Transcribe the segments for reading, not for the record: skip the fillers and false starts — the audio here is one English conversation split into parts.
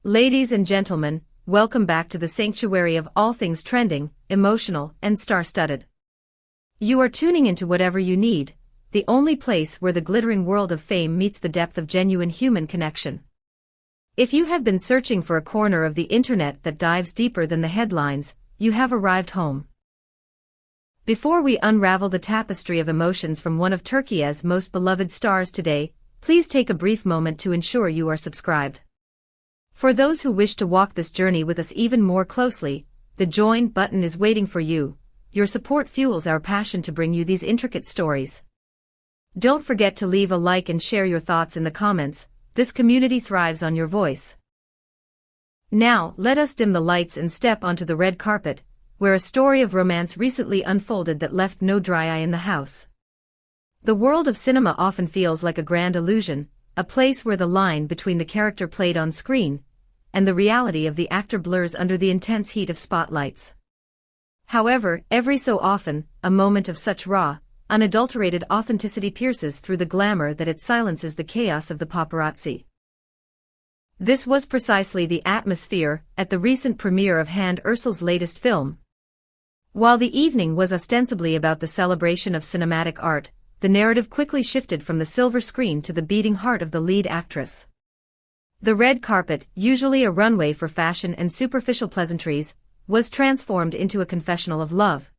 Ladies and gentlemen, welcome back to the sanctuary of all things trending, emotional, and star-studded. You are tuning into whatever you need, the only place where the glittering world of fame meets the depth of genuine human connection. If you have been searching for a corner of the internet that dives deeper than the headlines, you have arrived home. Before we unravel the tapestry of emotions from one of Turkey's most beloved stars today, please take a brief moment to ensure you are subscribed. For those who wish to walk this journey with us even more closely, the join button is waiting for you. Your support fuels our passion to bring you these intricate stories. Don't forget to leave a like and share your thoughts in the comments. This community thrives on your voice. Now, let us dim the lights and step onto the red carpet, where a story of romance recently unfolded that left no dry eye in the house. The world of cinema often feels like a grand illusion, a place where the line between the character played on screen and the reality of the actor blurs under the intense heat of spotlights. However, every so often, a moment of such raw, unadulterated authenticity pierces through the glamour that it silences the chaos of the paparazzi. This was precisely the atmosphere at the recent premiere of Hande Erçel's latest film. While the evening was ostensibly about the celebration of cinematic art, the narrative quickly shifted from the silver screen to the beating heart of the lead actress. The red carpet, usually a runway for fashion and superficial pleasantries, was transformed into a confessional of love.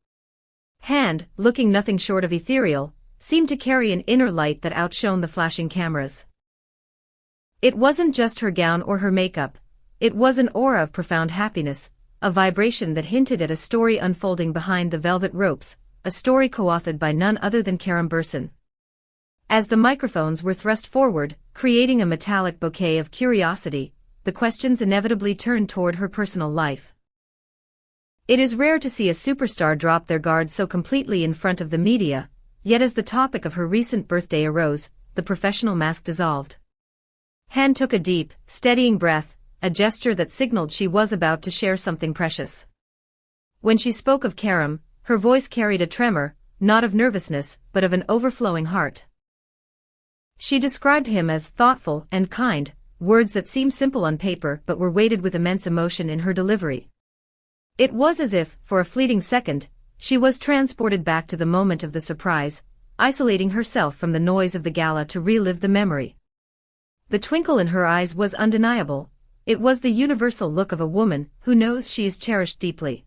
Hande, looking nothing short of ethereal, seemed to carry an inner light that outshone the flashing cameras. It wasn't just her gown or her makeup, it was an aura of profound happiness, a vibration that hinted at a story unfolding behind the velvet ropes, a story co-authored by none other than Kerem Bürsin. As the microphones were thrust forward, creating a metallic bouquet of curiosity, the questions inevitably turned toward her personal life. It is rare to see a superstar drop their guard so completely in front of the media, yet as the topic of her recent birthday arose, the professional mask dissolved. Hande took a deep, steadying breath, a gesture that signaled she was about to share something precious. When she spoke of Kerem, her voice carried a tremor, not of nervousness, but of an overflowing heart. She described him as thoughtful and kind, words that seemed simple on paper but were weighted with immense emotion in her delivery. It was as if, for a fleeting second, she was transported back to the moment of the surprise, isolating herself from the noise of the gala to relive the memory. The twinkle in her eyes was undeniable. It was the universal look of a woman who knows she is cherished deeply.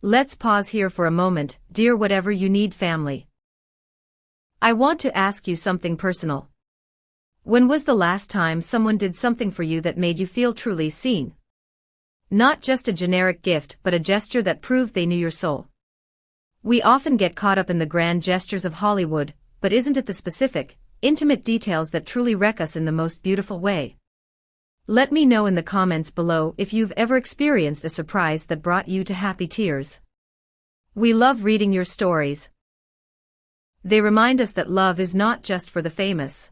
Let's pause here for a moment, dear whatever you need family. I want to ask you something personal. When was the last time someone did something for you that made you feel truly seen? Not just a generic gift but a gesture that proved they knew your soul. We often get caught up in the grand gestures of Hollywood, but isn't it the specific, intimate details that truly wreck us in the most beautiful way? Let me know in the comments below if you've ever experienced a surprise that brought you to happy tears. We love reading your stories. They remind us that love is not just for the famous.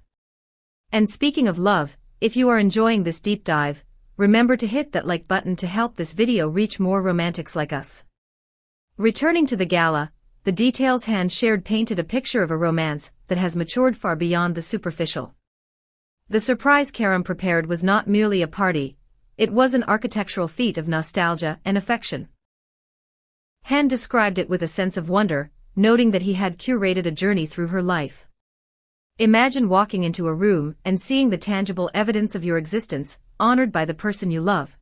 And speaking of love, if you are enjoying this deep dive, remember to hit that like button to help this video reach more romantics like us. Returning to the gala, the details Hande shared painted a picture of a romance that has matured far beyond the superficial. The surprise Kerem prepared was not merely a party, it was an architectural feat of nostalgia and affection. Hande described it with a sense of wonder, noting that he had curated a journey through her life. Imagine walking into a room and seeing the tangible evidence of your existence, honored by the person you love.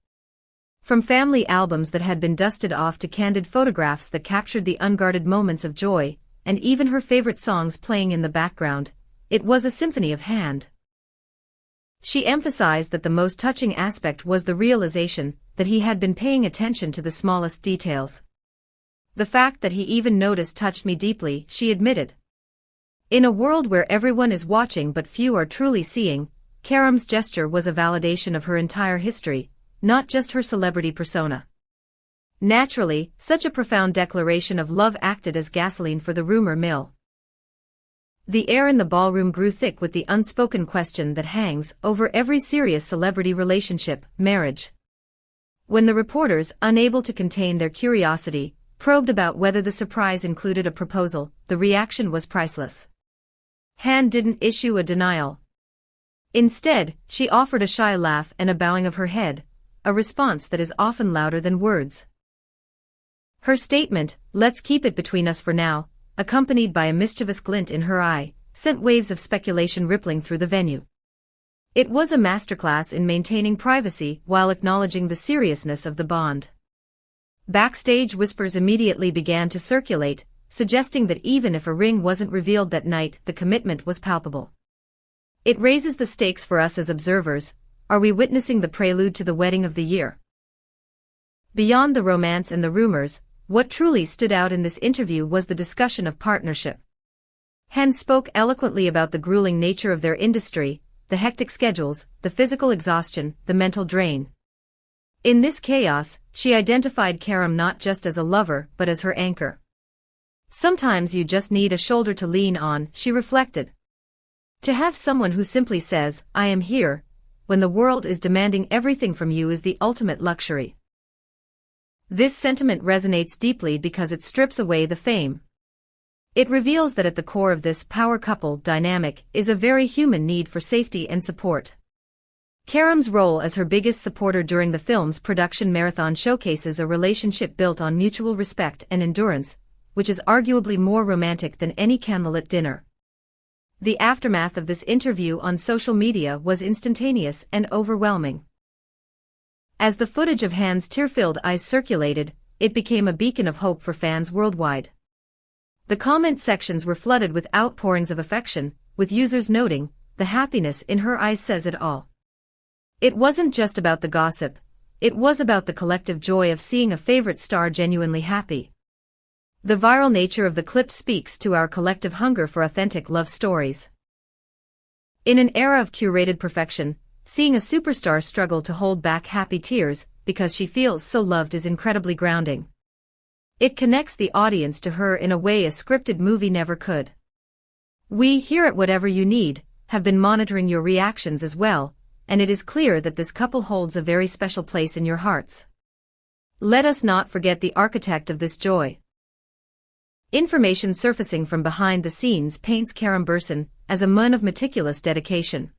From family albums that had been dusted off to candid photographs that captured the unguarded moments of joy, and even her favorite songs playing in the background, it was a symphony of Hande. She emphasized that the most touching aspect was the realization that he had been paying attention to the smallest details. The fact that he even noticed touched me deeply, she admitted. In a world where everyone is watching but few are truly seeing, Kerem's gesture was a validation of her entire history, not just her celebrity persona. Naturally, such a profound declaration of love acted as gasoline for the rumor mill. The air in the ballroom grew thick with the unspoken question that hangs over every serious celebrity relationship, marriage. When the reporters, unable to contain their curiosity, probed about whether the surprise included a proposal, the reaction was priceless. Hande didn't issue a denial. Instead, she offered a shy laugh and a bowing of her head, a response that is often louder than words. Her statement, "Let's keep it between us for now," accompanied by a mischievous glint in her eye, sent waves of speculation rippling through the venue. It was a masterclass in maintaining privacy while acknowledging the seriousness of the bond. Backstage whispers immediately began to circulate, suggesting that even if a ring wasn't revealed that night, the commitment was palpable. It raises the stakes for us as observers. Are we witnessing the prelude to the wedding of the year? Beyond the romance and the rumors, what truly stood out in this interview was the discussion of partnership. Hande spoke eloquently about the grueling nature of their industry, the hectic schedules, the physical exhaustion, the mental drain. In this chaos, she identified Kerem not just as a lover but as her anchor. "Sometimes you just need a shoulder to lean on," she reflected. To have someone who simply says, "I am here," when the world is demanding everything from you is the ultimate luxury. This sentiment resonates deeply because it strips away the fame. It reveals that at the core of this power couple dynamic is a very human need for safety and support. Kerem's role as her biggest supporter during the film's production marathon showcases a relationship built on mutual respect and endurance, which is arguably more romantic than any candlelit dinner. The aftermath of this interview on social media was instantaneous and overwhelming. As the footage of Hande's tear-filled eyes circulated, it became a beacon of hope for fans worldwide. The comment sections were flooded with outpourings of affection, with users noting, "The happiness in her eyes says it all." It wasn't just about the gossip, it was about the collective joy of seeing a favorite star genuinely happy. The viral nature of the clip speaks to our collective hunger for authentic love stories. In an era of curated perfection, seeing a superstar struggle to hold back happy tears because she feels so loved is incredibly grounding. It connects the audience to her in a way a scripted movie never could. We, here at Whatever You Need, have been monitoring your reactions as well, and it is clear that this couple holds a very special place in your hearts. Let us not forget the architect of this joy. Information surfacing from behind the scenes paints Kerem Bürsin as a man of meticulous dedication.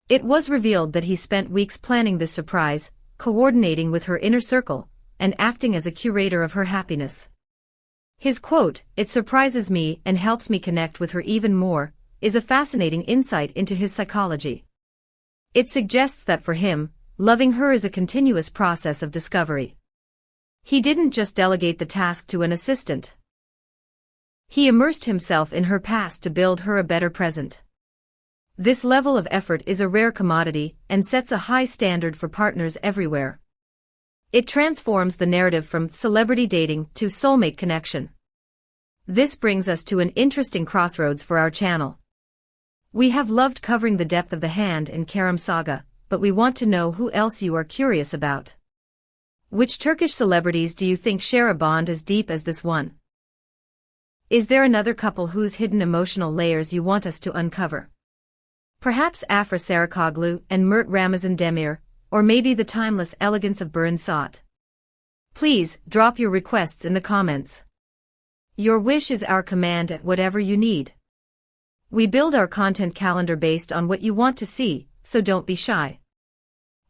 It was revealed that he spent weeks planning this surprise, coordinating with her inner circle, and acting as a curator of her happiness. His quote, "It surprises me and helps me connect with her even more," is a fascinating insight into his psychology. It suggests that for him, loving her is a continuous process of discovery. He didn't just delegate the task to an assistant. He immersed himself in her past to build her a better present. This level of effort is a rare commodity and sets a high standard for partners everywhere. It transforms the narrative from celebrity dating to soulmate connection. This brings us to an interesting crossroads for our channel. We have loved covering the depth of the Hande and Kerem saga, but we want to know who else you are curious about. Which Turkish celebrities do you think share a bond as deep as this one? Is there another couple whose hidden emotional layers you want us to uncover? Perhaps Afra Sarıkoglu and Mert Ramazan Demir, or maybe the timeless elegance of Bürsin Saat. Please, drop your requests in the comments. Your wish is our command at Whatever You Need. We build our content calendar based on what you want to see, so don't be shy.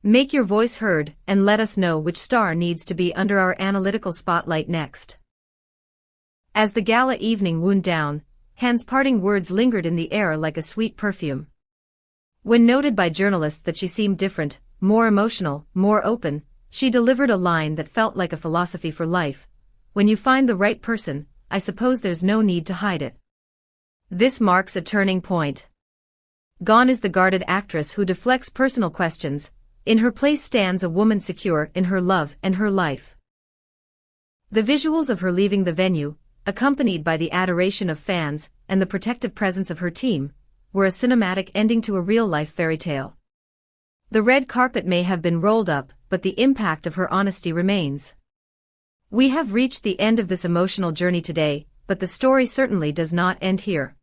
Make your voice heard and let us know which star needs to be under our analytical spotlight next. As the gala evening wound down, Hande's parting words lingered in the air like a sweet perfume. When noted by journalists that she seemed different, more emotional, more open, she delivered a line that felt like a philosophy for life. "When you find the right person, I suppose there's no need to hide it." This marks a turning point. Gone is the guarded actress who deflects personal questions. In her place stands a woman secure in her love and her life. The visuals of her leaving the venue, accompanied by the adoration of fans and the protective presence of her team, were a cinematic ending to a real-life fairy tale. The red carpet may have been rolled up, but the impact of her honesty remains. We have reached the end of this emotional journey today, but the story certainly does not end here.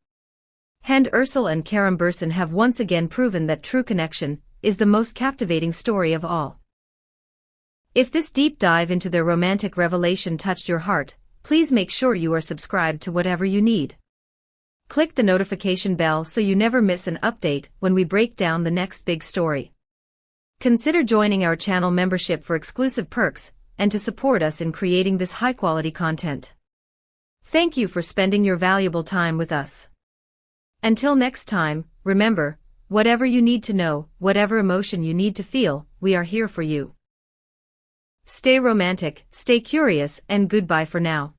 Hande Erçel and Kerem Bürsin have once again proven that true connection is the most captivating story of all. If this deep dive into their romantic revelation touched your heart, please make sure you are subscribed to Whatever You Need. Click the notification bell so you never miss an update when we break down the next big story. Consider joining our channel membership for exclusive perks and to support us in creating this high-quality content. Thank you for spending your valuable time with us. Until next time, remember, whatever you need to know, whatever emotion you need to feel, we are here for you. Stay romantic, stay curious, and goodbye for now.